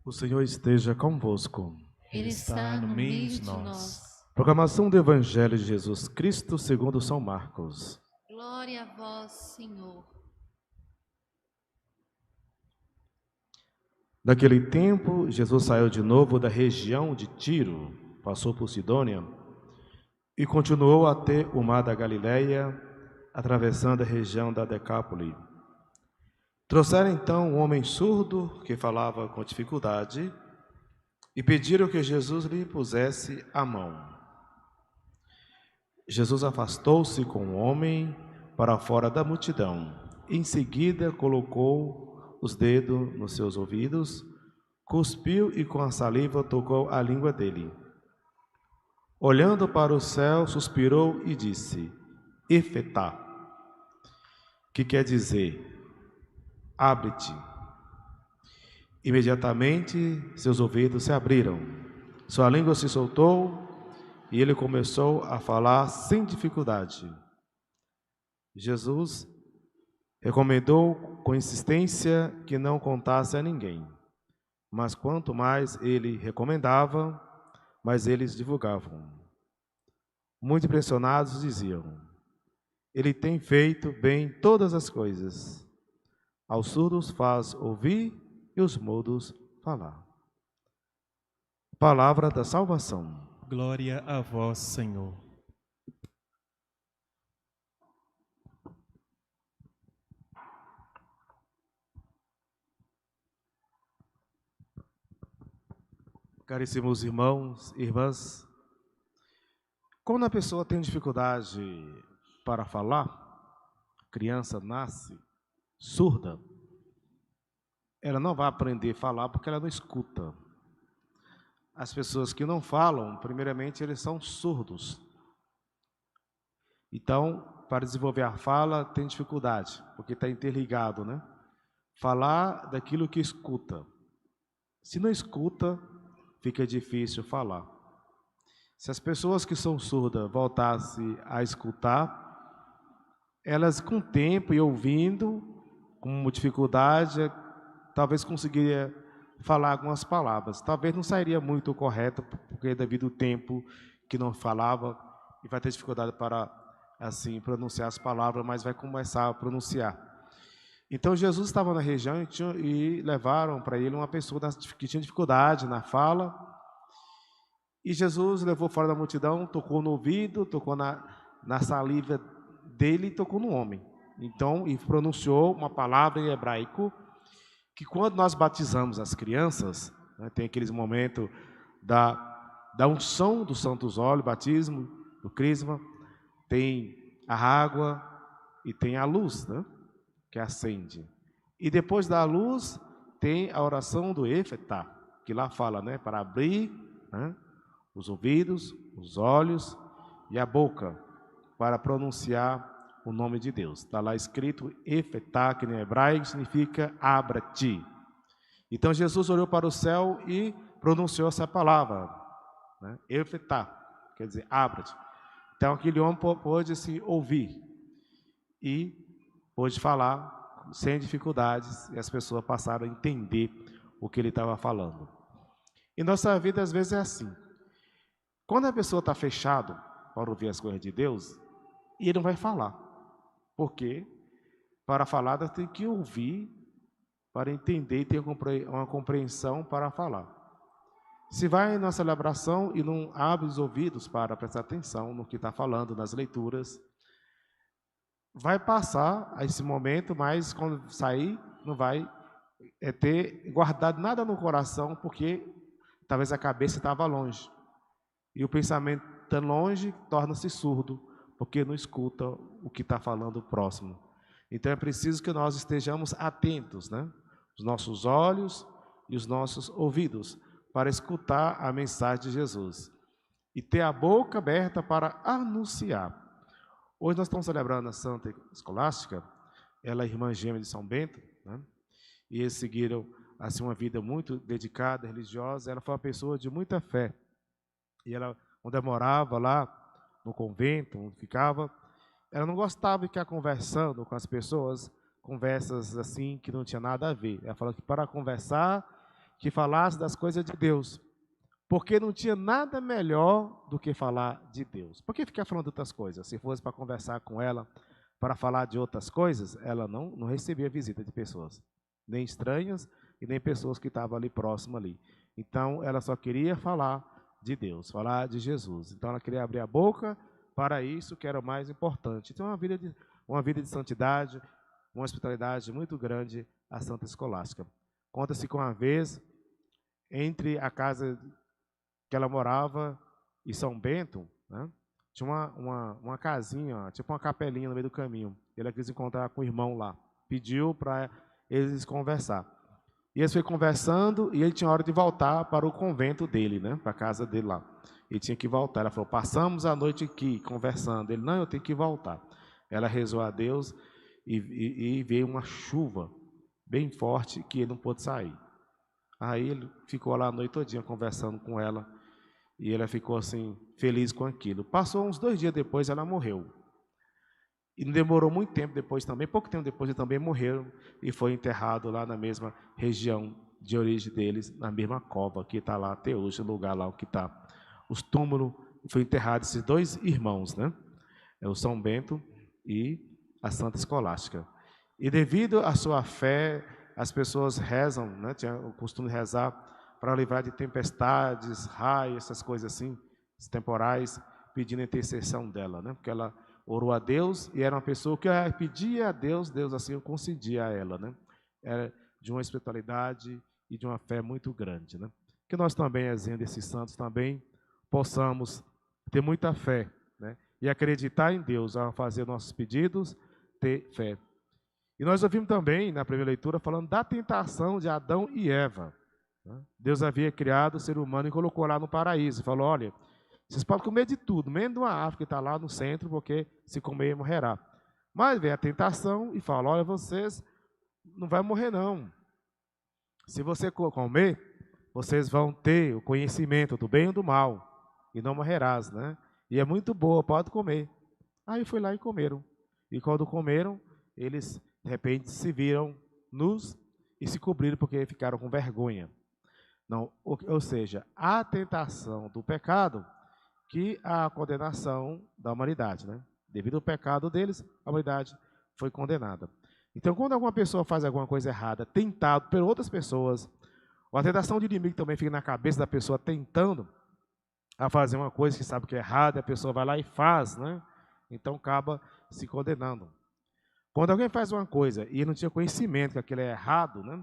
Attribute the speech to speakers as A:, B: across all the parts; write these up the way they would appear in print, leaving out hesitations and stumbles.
A: O Senhor esteja convosco.
B: Ele está no meio de nós.
A: Proclamação do Evangelho de Jesus Cristo segundo São Marcos.
B: Glória a vós, Senhor.
A: Naquele tempo, Jesus saiu de novo da região de Tiro, passou por Sidônia e continuou até o mar da Galileia, atravessando a região da Decápole. Trouxeram então um homem surdo que falava com dificuldade e pediram que Jesus lhe pusesse a mão. Jesus afastou-se com o homem para fora da multidão. Em seguida, colocou os dedos nos seus ouvidos, cuspiu e com a saliva tocou a língua dele. Olhando para o céu, suspirou e disse: Efetá, que quer dizer: abre-te. Imediatamente seus ouvidos se abriram, sua língua se soltou e ele começou a falar sem dificuldade. Jesus recomendou com insistência que não contasse a ninguém, mas quanto mais ele recomendava, mais eles divulgavam. Muito impressionados diziam: ele tem feito bem todas as coisas. Aos surdos faz ouvir e os mudos falar. Palavra da salvação.
C: Glória a vós, Senhor.
A: Caríssimos irmãos e irmãs, quando a pessoa tem dificuldade para falar, a criança nasce surda, ela não vai aprender a falar porque ela não escuta. As pessoas que não falam, primeiramente, eles são surdos. Então, para desenvolver a fala, tem dificuldade, porque está interligado, né? Falar daquilo que escuta. Se não escuta, fica difícil falar. Se as pessoas que são surdas voltassem a escutar, elas com o tempo e ouvindo, com dificuldade, talvez conseguiria falar algumas palavras. Talvez não sairia muito correto, porque devido ao tempo que não falava, e vai ter dificuldade para assim pronunciar as palavras, mas vai começar a pronunciar. Então Jesus estava na região e levaram para ele uma pessoa que tinha dificuldade na fala. E Jesus levou fora da multidão, tocou no ouvido, tocou na saliva dele e tocou no homem. Então, e pronunciou uma palavra em hebraico, que quando nós batizamos as crianças, né, tem aqueles momentos da unção dos santos óleos, batismo, do crisma, tem a água e tem a luz, né, que acende. E depois da luz, tem a oração do Efetá, que lá fala, né, para abrir, né, os ouvidos, os olhos e a boca, para pronunciar o nome de Deus. Está lá escrito Efetá, que em hebraico significa abra-te. Então Jesus olhou para o céu e pronunciou essa palavra, né? Efetá, quer dizer, abra-te. Então aquele homem pôde se ouvir e pôde falar sem dificuldades, e as pessoas passaram a entender o que ele estava falando. E nossa vida às vezes é assim. Quando a pessoa está fechada para ouvir as coisas de Deus, ele não vai falar. Porque para falar, ela tem que ouvir, para entender e ter uma compreensão para falar. Se vai na celebração e não abre os ouvidos para prestar atenção no que está falando, nas leituras, vai passar esse momento, mas quando sair, não vai ter guardado nada no coração, porque talvez a cabeça estava longe. E o pensamento tão longe torna-se surdo, porque não escuta o que está falando o próximo. Então é preciso que nós estejamos atentos, né? Os nossos olhos e os nossos ouvidos, para escutar a mensagem de Jesus. E ter a boca aberta para anunciar. Hoje nós estamos celebrando a Santa Escolástica, ela é irmã gêmea de São Bento, né? E eles seguiram assim, uma vida muito dedicada, religiosa. Ela foi uma pessoa de muita fé. E ela, onde ela morava lá, no convento, onde ficava, ela não gostava de ficar conversando com as pessoas, conversas assim que não tinha nada a ver. Ela falou que para conversar que falasse das coisas de Deus, porque não tinha nada melhor do que falar de Deus. Por que ficar falando de outras coisas? Se fosse para conversar com ela, para falar de outras coisas, ela não recebia visita de pessoas, nem estranhas e nem pessoas que estavam ali próximas ali. Então, ela só queria falar de Deus, falar de Jesus. Então, ela queria abrir a boca para isso, que era o mais importante. Então, uma vida de santidade, uma hospitalidade muito grande a Santa Escolástica. Conta-se que uma vez, entre a casa que ela morava e São Bento, né, tinha uma casinha, tipo uma capelinha no meio do caminho. Ela quis encontrar com o irmão lá. Pediu para eles conversar. E eles foram conversando e ele tinha hora de voltar para o convento dele, né, para a casa dele lá. Ele tinha que voltar. Ela falou, passamos a noite aqui conversando. Ele, não, eu tenho que voltar. Ela rezou a Deus e veio uma chuva bem forte que ele não pôde sair. Aí ele ficou lá a noite todinha conversando com ela e ela ficou assim, feliz com aquilo. Passou uns 2 dias depois, ela morreu. E não demorou muito tempo depois também, pouco tempo depois ele também morreu e foi enterrado lá na mesma região de origem deles, na mesma cova que está lá até hoje, o lugar lá que está. Os túmulos, foi enterrado esses 2 irmãos, né? É o São Bento e a Santa Escolástica. E devido à sua fé, as pessoas rezam, né? Tinha o costume de rezar para livrar de tempestades, raios, essas coisas assim, temporais, pedindo a intercessão dela, né? Porque ela orou a Deus e era uma pessoa que pedia a Deus, Deus assim o concedia a ela, né? Era de uma espiritualidade e de uma fé muito grande, né? Que nós também, exemplo desses santos, também possamos ter muita fé, né? E acreditar em Deus ao fazer nossos pedidos, ter fé. E nós ouvimos também, na primeira leitura, falando da tentação de Adão e Eva. Deus havia criado o ser humano e colocou lá no paraíso. Falou, olha, vocês podem comer de tudo, menos de uma árvore que está lá no centro, porque se comer, morrerá. Mas vem a tentação e fala, olha, vocês não vão morrer não. Se você comer, vocês vão ter o conhecimento do bem e do mal, e não morrerás, né? E é muito boa, pode comer. Aí foi lá e comeram. E quando comeram, eles de repente se viram nus e se cobriram porque ficaram com vergonha. Não, ou seja, a tentação do pecado que a condenação da humanidade, né? Devido ao pecado deles, a humanidade foi condenada. Então, quando alguma pessoa faz alguma coisa errada, tentado por outras pessoas, ou a tentação de inimigo também fica na cabeça da pessoa tentando a fazer uma coisa que sabe que é errada, a pessoa vai lá e faz, né? Então acaba se condenando. Quando alguém faz uma coisa e não tinha conhecimento que aquilo é errado, né?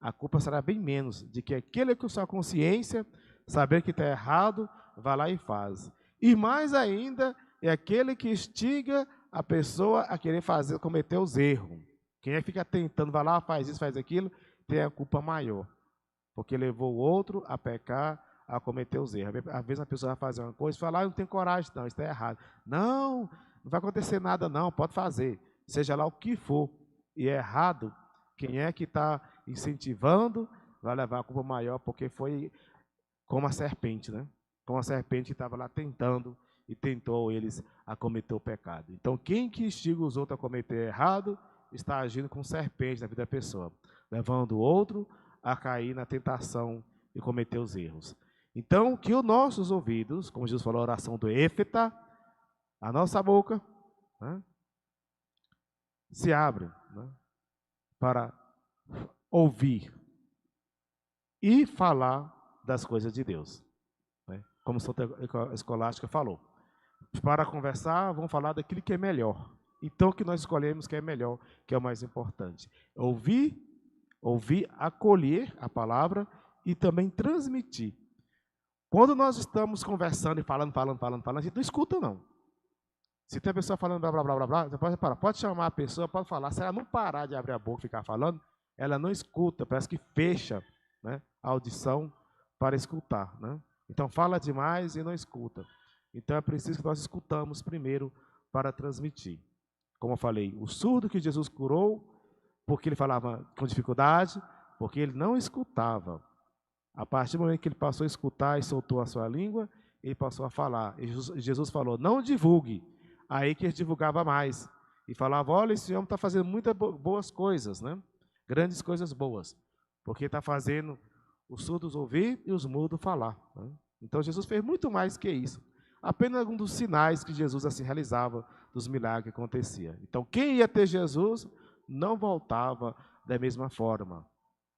A: A culpa será bem menos de que aquele com sua consciência, saber que está errado, vai lá e faz. E mais ainda, é aquele que instiga a pessoa a querer fazer, cometer os erros. Quem é que fica tentando, vai lá, faz isso, faz aquilo, tem a culpa maior. Porque levou o outro a pecar, a cometer os erros. Às vezes a pessoa vai fazer uma coisa e fala, eu não tenho coragem não, isso está errado. Não vai acontecer nada não, pode fazer. Seja lá o que for. E é errado, quem é que está incentivando vai levar a culpa maior, porque foi como a serpente, né? Como a serpente que estava lá tentando e tentou eles a cometer o pecado. Então, quem que instiga os outros a cometer errado, está agindo com serpente na vida da pessoa, levando o outro a cair na tentação e cometer os erros. Então, que os nossos ouvidos, como Jesus falou, a oração do Éfeta, a nossa boca, né, se abre, né, para ouvir e falar das coisas de Deus, né? Como Santa Escolástica falou. Para conversar, vamos falar daquilo que é melhor. Então, o que nós escolhemos que é melhor, que é o mais importante. Ouvir, acolher a palavra e também transmitir. Quando nós estamos conversando e falando, a gente não escuta, não. Se tem a pessoa falando blá, blá, blá, blá, blá, você pode parar. Pode chamar a pessoa, pode falar. Se ela não parar de abrir a boca e ficar falando, ela não escuta, parece que fecha, né, a audição para escutar, né? Então, fala demais e não escuta. Então, é preciso que nós escutamos primeiro para transmitir. Como eu falei, o surdo que Jesus curou, porque ele falava com dificuldade, porque ele não escutava. A partir do momento que ele passou a escutar e soltou a sua língua, ele passou a falar. E Jesus falou, não divulgue. Aí que ele divulgava mais. E falava, olha, esse homem está fazendo muitas boas coisas, né? Grandes coisas boas. Porque está fazendo os surdos ouvir e os mudos falar. Né? Então Jesus fez muito mais que isso. Apenas algum dos sinais que Jesus assim realizava, dos milagres que acontecia. Então quem ia ter Jesus não voltava da mesma forma.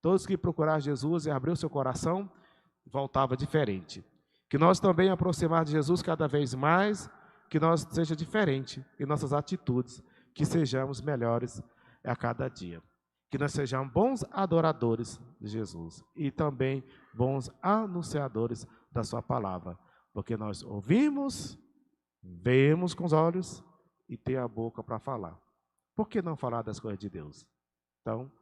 A: Todos que procuraram Jesus e abriu seu coração, voltava diferente. Que nós também aproximar de Jesus cada vez mais, que nós seja diferente em nossas atitudes, que sejamos melhores a cada dia. Que nós sejamos bons adoradores de Jesus e também bons anunciadores da sua palavra. Porque nós ouvimos, vemos com os olhos e tem a boca para falar. Por que não falar das coisas de Deus? Então,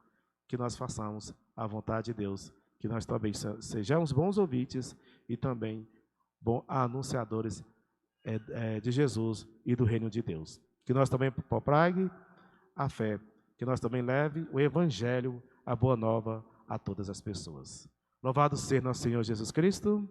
A: que nós façamos a vontade de Deus, que nós também sejamos bons ouvintes e também bons anunciadores de Jesus e do reino de Deus. Que nós também propague a fé, que nós também leve o evangelho, a boa nova a todas as pessoas. Louvado seja nosso Senhor Jesus Cristo.